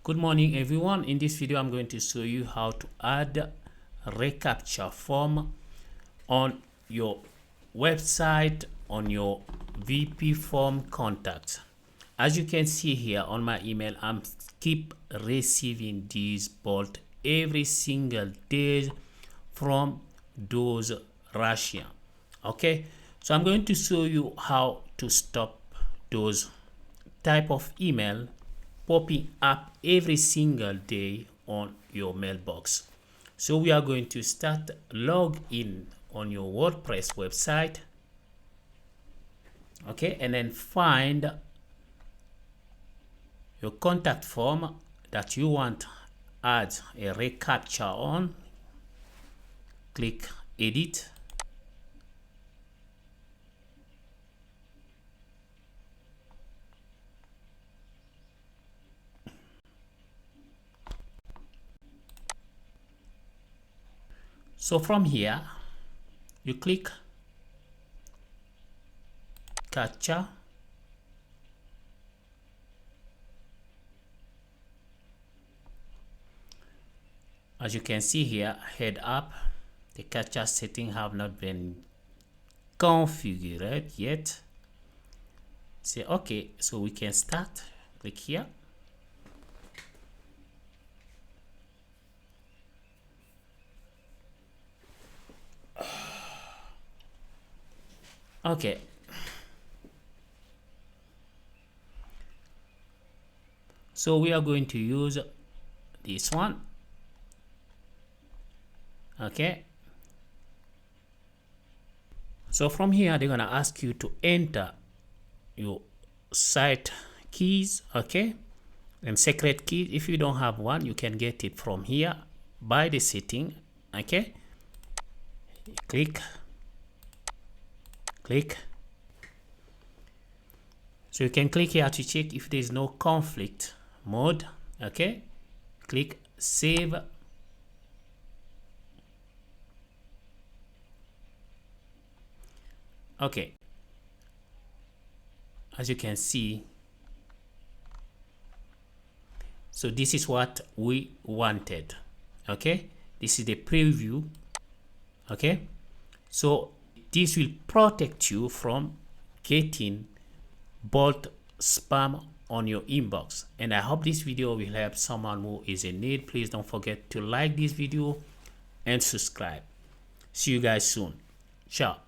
Good morning everyone. In this video I'm going to show you how to add a Captcha form on your website, on your WPForm contacts. As you can see here on my email, I'm keep receiving these bolt every single day from those Russian. Okay, so I'm going to show you how to stop those type of email popping up every single day on your mailbox. So we are going to start log in on your WordPress website, okay, and then find your contact form that you want add a reCAPTCHA on. Click edit. So from here, you click Captcha. As you can see here, head up, the Captcha setting have not been configured yet. Say okay, so we can start. Click here. Okay, so we are going to use this one. Okay, so from here they're gonna ask you to enter your site keys, okay, and secret key. If you don't have one, you can get it from here by the setting. Okay, click. So you can click here to check if there is no conflict mode. Okay, click save. Okay, as you can see, so this is what we wanted. Okay, this is the preview. Okay, so this will protect you from getting bolt spam on your inbox. And I hope this video will help someone who is in need. Please don't forget to like this video and subscribe. See you guys soon. Ciao.